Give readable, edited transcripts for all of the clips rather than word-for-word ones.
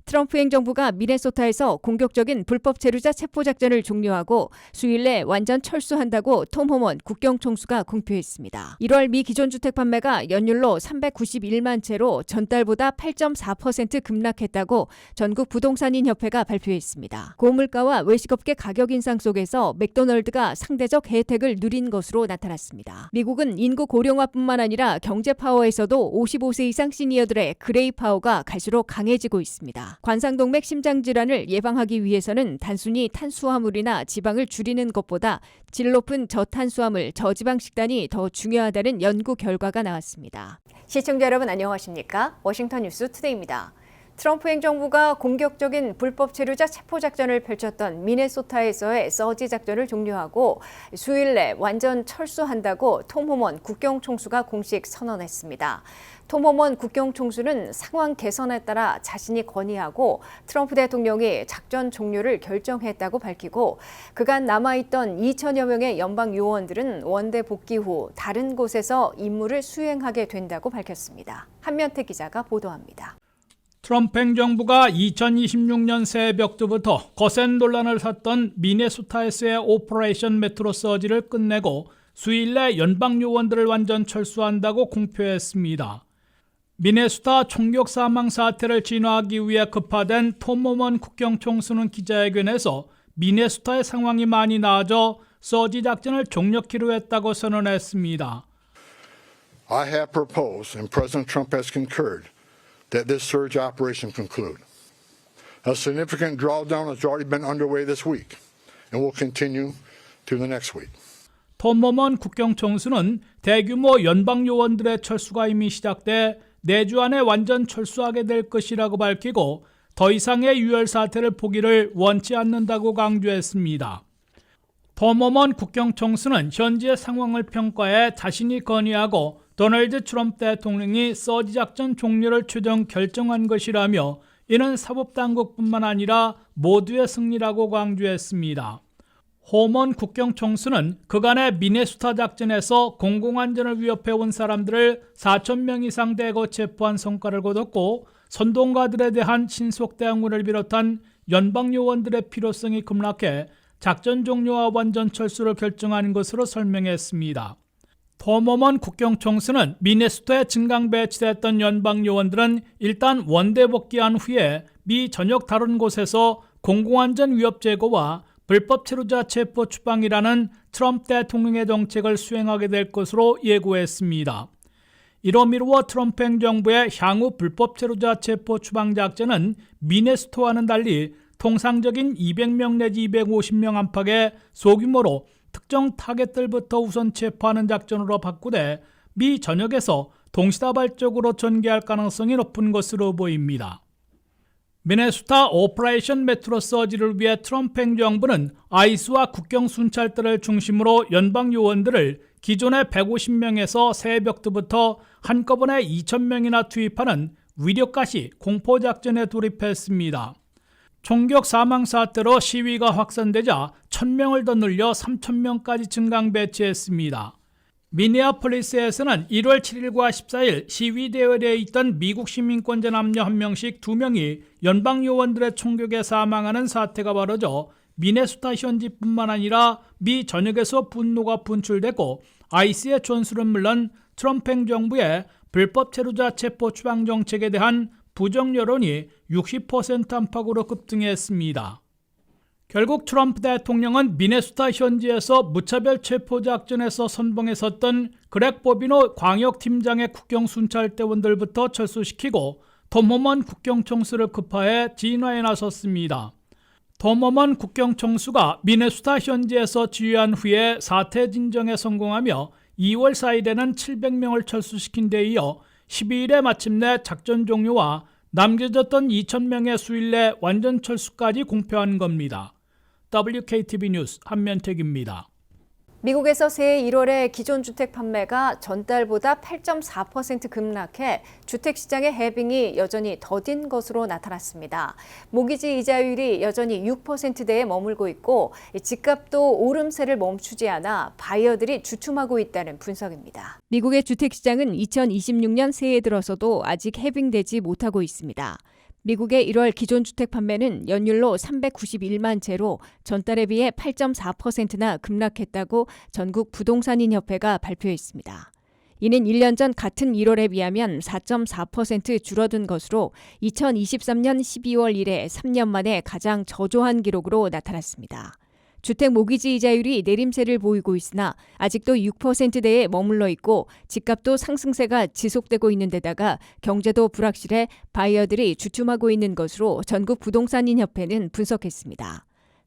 트럼프 행정부가 미네소타에서 공격적인 불법 체류자 체포 작전을 종료하고 수요일 내 완전 철수한다고 톰 호먼 국경총수가 공표했습니다. 1월 미 기존주택 판매가 연율로 391만 채로 전달보다 8.4% 급락했다고 전국 부동산인 협회가 발표했습니다. 고물가와 외식업계 가격 인상 속에서 맥도널드가 상대적 혜택을 누린 것으로 나타났습니다. 미국은 인구 고령화뿐만 아니라 경제 파워에서도 55세 이상 시니어들의 그레이 파워가 갈수록 강해지고 있습니다. 관상동맥 심장질환을 예방하기 위해서는 단순히 탄수화물이나 지방을 줄이는 것보다 질 높은 저탄수화물, 저지방 식단이 더 중요하다는 연구 결과가 나왔습니다. 시청자 여러분 안녕하십니까? 워싱턴 뉴스 투데이입니다. 트럼프 행정부가 공격적인 불법 체류자 체포 작전을 펼쳤던 미네소타에서의 서지 작전을 종료하고 수요일 내 완전 철수한다고 톰 호먼 국경총수가 공식 선언했습니다. 톰 호먼 국경총수는 상황 개선에 따라 자신이 건의하고 트럼프 대통령이 작전 종료를 결정했다고 밝히고 그간 남아있던 2천여 명의 연방 요원들은 원대 복귀 후 다른 곳에서 임무를 수행하게 된다고 밝혔습니다. 한면태 기자가 보도합니다. 트럼프 행정부가 2026년 새벽부터 거센 논란을 샀던 미네소타에서의 오퍼레이션 메트로 서지를 끝내고 수요일 내 연방 요원들을 완전 철수한다고 공표했습니다. 미네소타 총격 사망 사태를 진화하기 위해 급파된 톰 호먼 국경총수는 기자회견에서 미네소타의 상황이 많이 나아져 서지 작전을 종료키로 했다고 선언했습니다. I have proposed and President Trump has concurred that this surge operation conclude. A significant drawdown has already been underway this week and will continue to the next week. 톰 호먼 국경총수는 대규모 연방 요원들의 철수가 이미 시작돼 내주 안에 완전 철수하게 될 것이라고 밝히고 더 이상의 유혈 사태를 보기를 원치 않는다고 강조했습니다. 톰 호먼 국경총수는 현지의 상황을 평가해 자신이 건의하고 도널드 트럼프 대통령이 서지 작전 종료를 최종 결정한 것이라며 이는 사법당국뿐만 아니라 모두의 승리라고 강조했습니다. 호먼 국경총수는 그간의 미네소타 작전에서 공공안전을 위협해온 사람들을 4,000명 이상 대거 체포한 성과를 거뒀고 선동가들에 대한 신속 대응을 비롯한 연방 요원들의 필요성이 급락해 작전 종료와 완전 철수를 결정한 것으로 설명했습니다. 톰 호먼 국경총수는 미네소타에 증강 배치됐던 연방 요원들은 일단 원대 복귀한 후에 미 전역 다른 곳에서 공공안전 위협 제거와 불법 체류자 체포 추방이라는 트럼프 대통령의 정책을 수행하게 될 것으로 예고했습니다. 이로 미루어 트럼프 행정부의 향후 불법 체류자 체포 추방 작전은 미네소타와는 달리 통상적인 200명 내지 250명 안팎의 소규모로 특정 타겟들부터 우선 체포하는 작전으로 바꾸되 미 전역에서 동시다발적으로 전개할 가능성이 높은 것으로 보입니다. 미네소타 오퍼레이션 메트로 서지를 위해 트럼프 행정부는 아이스와 국경 순찰대를 중심으로 연방 요원들을 기존의 150명에서 새벽부터 한꺼번에 2,000명이나 투입하는 위력가시 공포작전에 돌입했습니다. 총격 사망 사태로 시위가 확산되자 1,000명을 더 늘려 3,000명까지 증강 배치했습니다. 미네아폴리스에서는 1월 7일과 14일 시위 대열에 있던 미국 시민권자 남녀 1명씩 2명이 연방 요원들의 총격에 사망하는 사태가 벌어져 미네소타 현지뿐만 아니라 미 전역에서 분노가 분출되고 아이스의 존수는 물론 트럼프 행정부의 불법 체류자 체포 추방 정책에 대한 부정 여론이 60% 안팎으로 급등했습니다. 결국 트럼프 대통령은 미네소타 현지에서 무차별 체포 작전에서 선봉에 섰던 그렉 보비노 광역팀장의 국경순찰대원들부터 철수시키고 톰 호먼 국경총수를 급파해 진화에 나섰습니다. 톰 호먼 국경총수가 미네소타 현지에서 지휘한 후에 사태 진정에 성공하며 2월 4일에는 700명을 철수시킨 데 이어 12일에 마침내 작전 종료와 남겨졌던 2,000명의 수일 내 완전 철수까지 공표한 겁니다. WKTV 뉴스 한면택입니다. 미국에서 새해 1월에 기존 주택 판매가 전달보다 8.4% 급락해 주택시장의 해빙이 여전히 더딘 것으로 나타났습니다. 모기지 이자율이 여전히 6%대에 머물고 있고 집값도 오름세를 멈추지 않아 바이어들이 주춤하고 있다는 분석입니다. 미국의 주택시장은 2026년 새해 들어서도 아직 해빙되지 못하고 있습니다. 미국의 1월 기존주택 판매는 연율로 391만 채로 전달에 비해 8.4%나 급락했다고 전국 부동산인협회가 발표했습니다. 이는 1년 전 같은 1월에 비하면 4.4% 줄어든 것으로 2023년 12월 이래 3년 만에 가장 저조한 기록으로 나타났습니다. 주택 모기지 이자율이 내림세를 보이고 있으나 아직도 6%대에 머물러 있고 집값도 상승세가 지속되고 있는 데다가 경제도 불확실해 바이어들이 주춤하고 있는 것으로 전국 부동산인협회는 분석했습니다.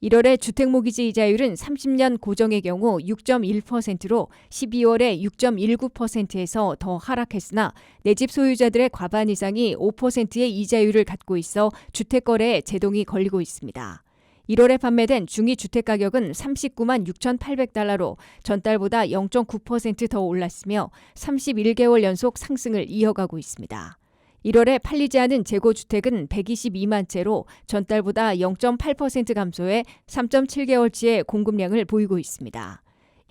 1월의 주택 모기지 이자율은 30년 고정의 경우 6.1%로 12월에 6.19%에서 더 하락했으나 내 집 소유자들의 과반 이상이 5%의 이자율을 갖고 있어 주택 거래에 제동이 걸리고 있습니다. 1월에 판매된 중위주택 가격은 39만 6,800달러로 전달보다 0.9% 더 올랐으며 31개월 연속 상승을 이어가고 있습니다. 1월에 팔리지 않은 재고주택은 122만 채로 전달보다 0.8% 감소해 3.7개월치의 공급량을 보이고 있습니다.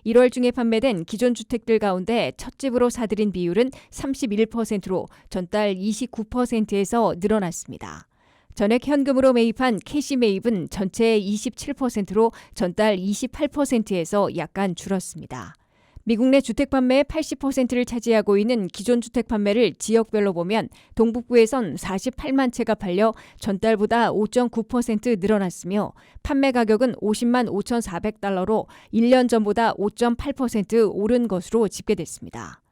1월 중에 판매된 기존 주택들 가운데 첫 집으로 사들인 비율은 31%로 전달 29%에서 늘어났습니다. 전액 현금으로 매입한 캐시 매입은 전체의 27%로 전달 28%에서 약간 줄었습니다. 미국 내 주택 판매의 80%를 차지하고 있는 기존 주택 판매를 지역별로 보면 동북부에선 48만 채가 팔려 전달보다 5.9% 늘어났으며 판매 가격은 50만 5,400달러로 1년 전보다 5.8% 오른 것으로 집계됐습니다.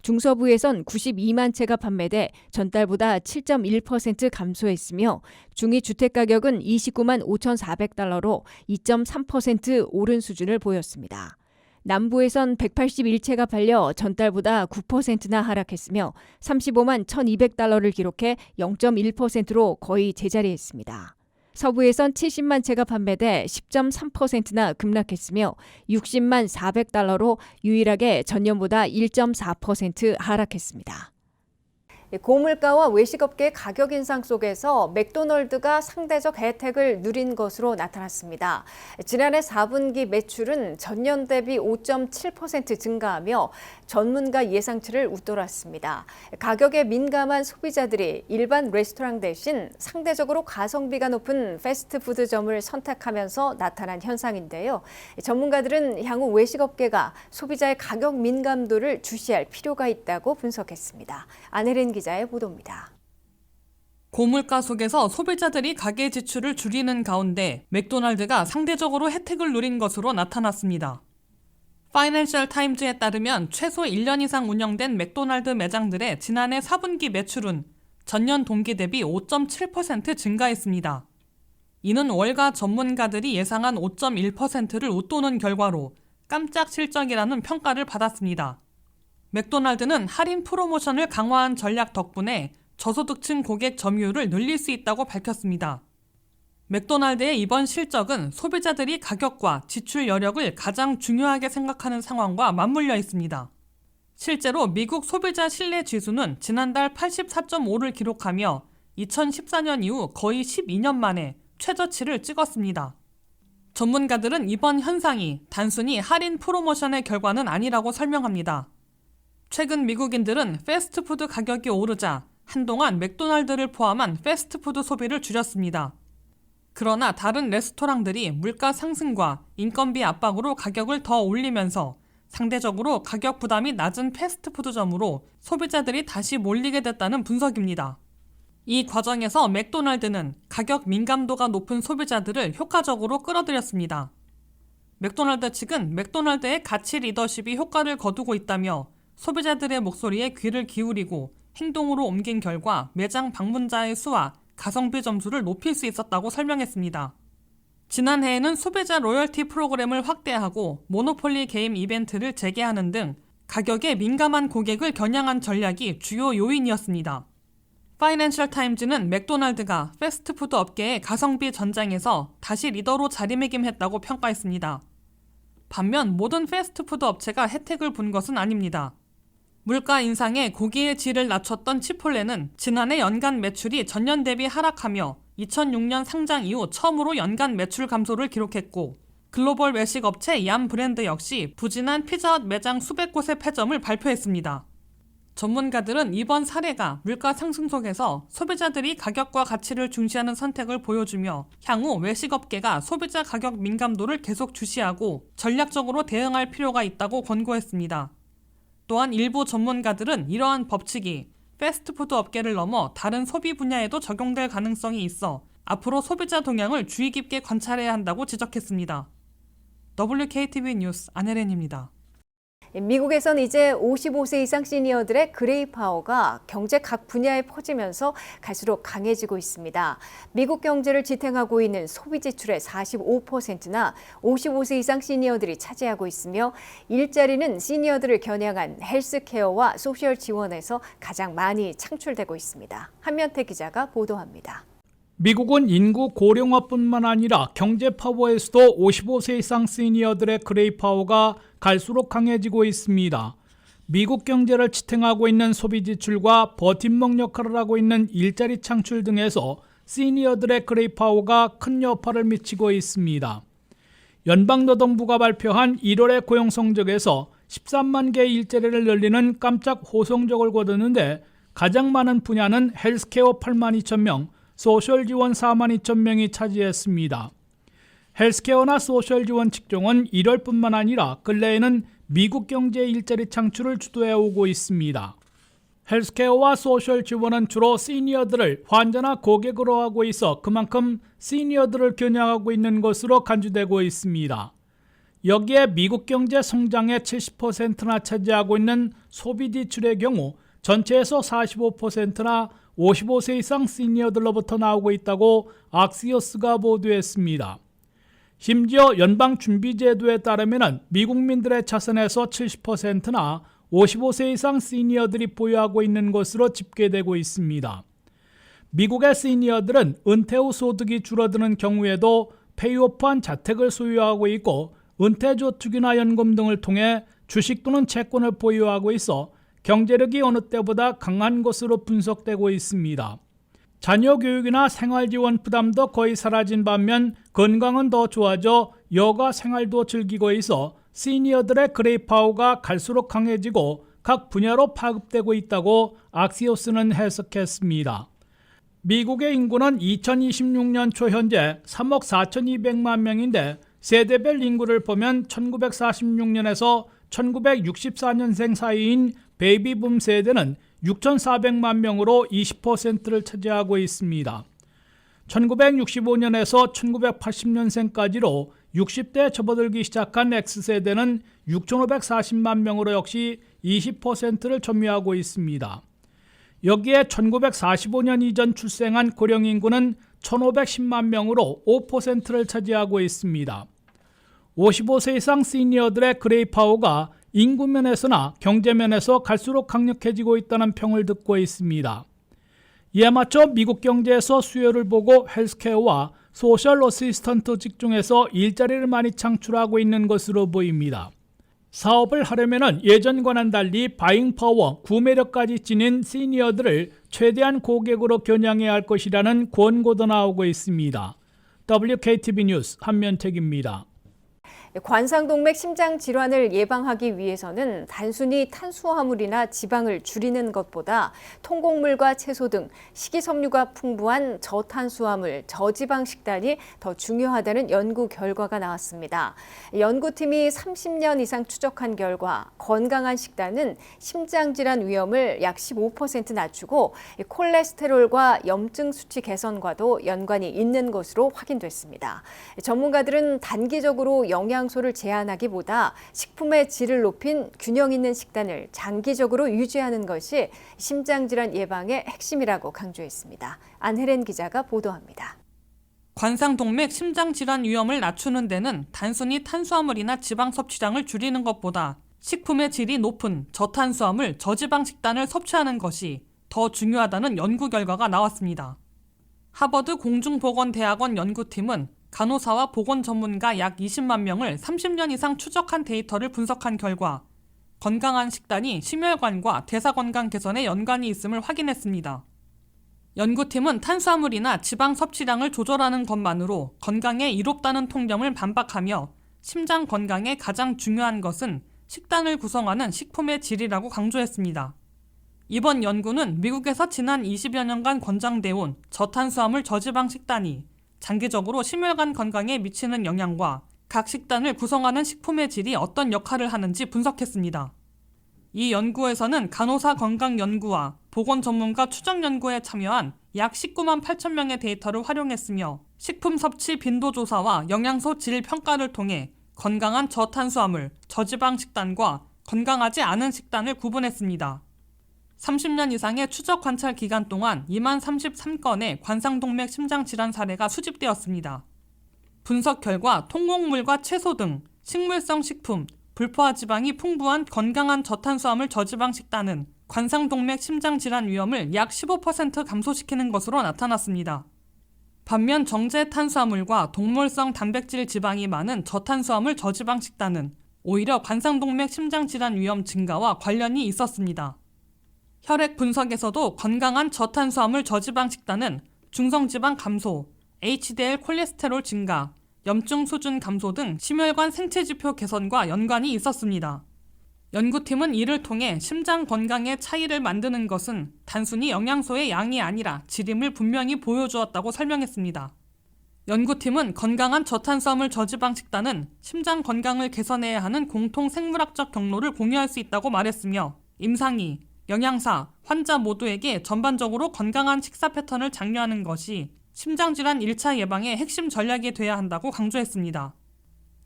중서부에선 92만 채가 판매돼 전달보다 7.1% 감소했으며 중위 주택 가격은 29만 5,400달러로 2.3% 오른 수준을 보였습니다. 남부에선 181채가 팔려 전달보다 9%나 하락했으며 35만 1,200달러를 기록해 0.1%로 거의 제자리했습니다. 서부에선 70만 채가 판매돼 10.3%나 급락했으며 60만 400달러로 유일하게 전년보다 1.4% 하락했습니다. 고물가와 외식업계의 가격 인상 속에서 맥도널드가 상대적 혜택을 누린 것으로 나타났습니다. 지난해 4분기 매출은 전년 대비 5.7% 증가하며 전문가 예상치를 웃돌았습니다. 가격에 민감한 소비자들이 일반 레스토랑 대신 상대적으로 가성비가 높은 패스트푸드점을 선택하면서 나타난 현상인데요. 전문가들은 향후 외식업계가 소비자의 가격 민감도를 주시할 필요가 있다고 분석했습니다. 안혜린 기자의 보도입니다. 고물가 속에서 소비자들이 가계 지출을 줄이는 가운데 맥도날드가 상대적으로 혜택을 누린 것으로 나타났습니다. 파이낸셜 타임즈에 따르면 최소 1년 이상 운영된 맥도날드 매장들의 지난해 4분기 매출은 전년 동기 대비 5.7% 증가했습니다. 이는 월가 전문가들이 예상한 5.1%를 웃도는 결과로 깜짝 실적이라는 평가를 받았습니다. 맥도날드는 할인 프로모션을 강화한 전략 덕분에 저소득층 고객 점유율을 늘릴 수 있다고 밝혔습니다. 맥도날드의 이번 실적은 소비자들이 가격과 지출 여력을 가장 중요하게 생각하는 상황과 맞물려 있습니다. 실제로 미국 소비자 신뢰 지수는 지난달 84.5를 기록하며 2014년 이후 거의 12년 만에 최저치를 찍었습니다. 전문가들은 이번 현상이 단순히 할인 프로모션의 결과는 아니라고 설명합니다. 최근 미국인들은 패스트푸드 가격이 오르자 한동안 맥도날드를 포함한 패스트푸드 소비를 줄였습니다. 그러나 다른 레스토랑들이 물가 상승과 인건비 압박으로 가격을 더 올리면서 상대적으로 가격 부담이 낮은 패스트푸드점으로 소비자들이 다시 몰리게 됐다는 분석입니다. 이 과정에서 맥도날드는 가격 민감도가 높은 소비자들을 효과적으로 끌어들였습니다. 맥도날드 측은 맥도날드의 가치 리더십이 효과를 거두고 있다며 소비자들의 목소리에 귀를 기울이고 행동으로 옮긴 결과 매장 방문자의 수와 가성비 점수를 높일 수 있었다고 설명했습니다. 지난해에는 소비자 로열티 프로그램을 확대하고 모노폴리 게임 이벤트를 재개하는 등 가격에 민감한 고객을 겨냥한 전략이 주요 요인이었습니다. 파이낸셜 타임즈는 맥도날드가 패스트푸드 업계의 가성비 전장에서 다시 리더로 자리매김했다고 평가했습니다. 반면 모든 패스트푸드 업체가 혜택을 본 것은 아닙니다. 물가 인상에 고기의 질을 낮췄던 치폴레는 지난해 연간 매출이 전년 대비 하락하며 2006년 상장 이후 처음으로 연간 매출 감소를 기록했고 글로벌 외식 업체 얌 브랜드 역시 부진한 피자헛 매장 수백 곳의 폐점을 발표했습니다. 전문가들은 이번 사례가 물가 상승 속에서 소비자들이 가격과 가치를 중시하는 선택을 보여주며 향후 외식업계가 소비자 가격 민감도를 계속 주시하고 전략적으로 대응할 필요가 있다고 권고했습니다. 또한 일부 전문가들은 이러한 법칙이 패스트푸드 업계를 넘어 다른 소비 분야에도 적용될 가능성이 있어 앞으로 소비자 동향을 주의 깊게 관찰해야 한다고 지적했습니다. WKTV 뉴스 안혜린입니다. 미국에선 이제 55세 이상 시니어들의 그레이 파워가 경제 각 분야에 퍼지면서 갈수록 강해지고 있습니다. 미국 경제를 지탱하고 있는 소비 지출의 45%나 55세 이상 시니어들이 차지하고 있으며 일자리는 시니어들을 겨냥한 헬스케어와 소셜 지원에서 가장 많이 창출되고 있습니다. 한면태 기자가 보도합니다. 미국은 인구 고령화뿐만 아니라 경제 파워에서도 55세 이상 시니어들의 그레이 파워가 갈수록 강해지고 있습니다. 미국 경제를 지탱하고 있는 소비 지출과 버팀목 역할을 하고 있는 일자리 창출 등에서 시니어들의 그레이 파워가 큰 여파를 미치고 있습니다. 연방노동부가 발표한 1월의 고용 성적에서 13만 개의 일자리를 늘리는 깜짝 호성적을 거두는데 가장 많은 분야는 헬스케어 8만 2천 명, 소셜 지원 4만 2천 명이 차지했습니다. 헬스케어나 소셜 지원 직종은 1월뿐만 아니라 근래에는 미국 경제의 일자리 창출을 주도해오고 있습니다. 헬스케어와 소셜 지원은 주로 시니어들을 환자나 고객으로 하고 있어 그만큼 시니어들을 겨냥하고 있는 것으로 간주되고 있습니다. 여기에 미국 경제 성장의 70%나 차지하고 있는 소비 지출의 경우 전체에서 45%나 55세 이상 시니어들로부터 나오고 있다고 악시오스가 보도했습니다. 심지어 연방준비제도에 따르면 미국민들의 자산에서 70%나 55세 이상 시니어들이 보유하고 있는 것으로 집계되고 있습니다. 미국의 시니어들은 은퇴 후 소득이 줄어드는 경우에도 페이오프한 자택을 소유하고 있고 은퇴저축이나 연금 등을 통해 주식 또는 채권을 보유하고 있어 경제력이 어느 때보다 강한 것으로 분석되고 있습니다. 자녀 교육이나 생활 지원 부담도 거의 사라진 반면 건강은 더 좋아져 여가 생활도 즐기고 있어 시니어들의 그레이 파워가 갈수록 강해지고 각 분야로 파급되고 있다고 악시오스는 해석했습니다. 미국의 인구는 2026년 초 현재 3억 4,200만 명인데 세대별 인구를 보면 1946년에서 1964년생 사이인 베이비붐 세대는 6,400만 명으로 20%를 차지하고 있습니다. 1965년에서 1980년생까지로 60대에 접어들기 시작한 X세대는 6,540만 명으로 역시 20%를 점유하고 있습니다. 여기에 1945년 이전 출생한 고령인구는 1,510만 명으로 5%를 차지하고 있습니다. 55세 이상 시니어들의 그레이 파워가 인구면에서나 경제면에서 갈수록 강력해지고 있다는 평을 듣고 있습니다. 이에 맞춰 미국 경제에서 수요를 보고 헬스케어와 소셜 어시스턴트 직종에서 일자리를 많이 창출하고 있는 것으로 보입니다. 사업을 하려면 예전과는 달리 바잉 파워, 구매력까지 지닌 시니어들을 최대한 고객으로 겨냥해야 할 것이라는 권고도 나오고 있습니다. WKTV 뉴스 한면택입니다. 관상동맥 심장 질환을 예방하기 위해서는 단순히 탄수화물이나 지방을 줄이는 것보다 통곡물과 채소 등 식이섬유가 풍부한 저탄수화물, 저지방 식단이 더 중요하다는 연구 결과가 나왔습니다. 연구팀이 30년 이상 추적한 결과 건강한 식단은 심장질환 위험을 약 15% 낮추고 콜레스테롤과 염증 수치 개선과도 연관이 있는 것으로 확인됐습니다. 전문가들은 단기적으로 영양소를 제한하기보다 식품의 질을 높인 균형 있는 식단을 장기적으로 유지하는 것이 심장질환 예방의 핵심이라고 강조했습니다. 안혜린 기자가 보도합니다. 관상동맥 심장질환 위험을 낮추는 데는 단순히 탄수화물이나 지방 섭취량을 줄이는 것보다 식품의 질이 높은 저탄수화물, 저지방 식단을 섭취하는 것이 더 중요하다는 연구 결과가 나왔습니다. 하버드 공중보건대학원 연구팀은 간호사와 보건 전문가 약 20만 명을 30년 이상 추적한 데이터를 분석한 결과 건강한 식단이 심혈관과 대사건강 개선에 연관이 있음을 확인했습니다. 연구팀은 탄수화물이나 지방 섭취량을 조절하는 것만으로 건강에 이롭다는 통념을 반박하며 심장 건강에 가장 중요한 것은 식단을 구성하는 식품의 질이라고 강조했습니다. 이번 연구는 미국에서 지난 20여 년간 권장돼 온 저탄수화물 저지방 식단이 장기적으로 심혈관 건강에 미치는 영향과 각 식단을 구성하는 식품의 질이 어떤 역할을 하는지 분석했습니다. 이 연구에서는 간호사 건강 연구와 보건 전문가 추정 연구에 참여한 약 19만 8천 명의 데이터를 활용했으며 식품 섭취 빈도 조사와 영양소 질 평가를 통해 건강한 저탄수화물, 저지방 식단과 건강하지 않은 식단을 구분했습니다. 30년 이상의 추적 관찰 기간 동안 2만 33건의 관상동맥 심장질환 사례가 수집되었습니다. 분석 결과 통곡물과 채소 등 식물성 식품, 불포화 지방이 풍부한 건강한 저탄수화물 저지방 식단은 관상동맥 심장질환 위험을 약 15% 감소시키는 것으로 나타났습니다. 반면 정제 탄수화물과 동물성 단백질 지방이 많은 저탄수화물 저지방 식단은 오히려 관상동맥 심장질환 위험 증가와 관련이 있었습니다. 혈액 분석에서도 건강한 저탄수화물 저지방 식단은 중성지방 감소, HDL 콜레스테롤 증가, 염증 수준 감소 등 심혈관 생체지표 개선과 연관이 있었습니다. 연구팀은 이를 통해 심장 건강의 차이를 만드는 것은 단순히 영양소의 양이 아니라 질임을 분명히 보여주었다고 설명했습니다. 연구팀은 건강한 저탄수화물 저지방 식단은 심장 건강을 개선해야 하는 공통 생물학적 경로를 공유할 수 있다고 말했으며 임상의, 영양사, 환자 모두에게 전반적으로 건강한 식사 패턴을 장려하는 것이 심장질환 1차 예방의 핵심 전략이 돼야 한다고 강조했습니다.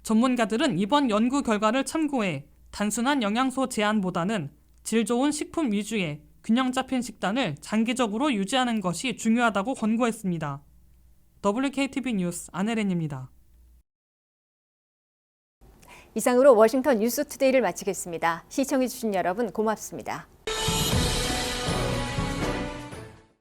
전문가들은 이번 연구 결과를 참고해 단순한 영양소 제한보다는 질 좋은 식품 위주의 균형 잡힌 식단을 장기적으로 유지하는 것이 중요하다고 권고했습니다. WKTV 뉴스 안혜린입니다. 이상으로 워싱턴 뉴스투데이를 마치겠습니다. 시청해주신 여러분 고맙습니다.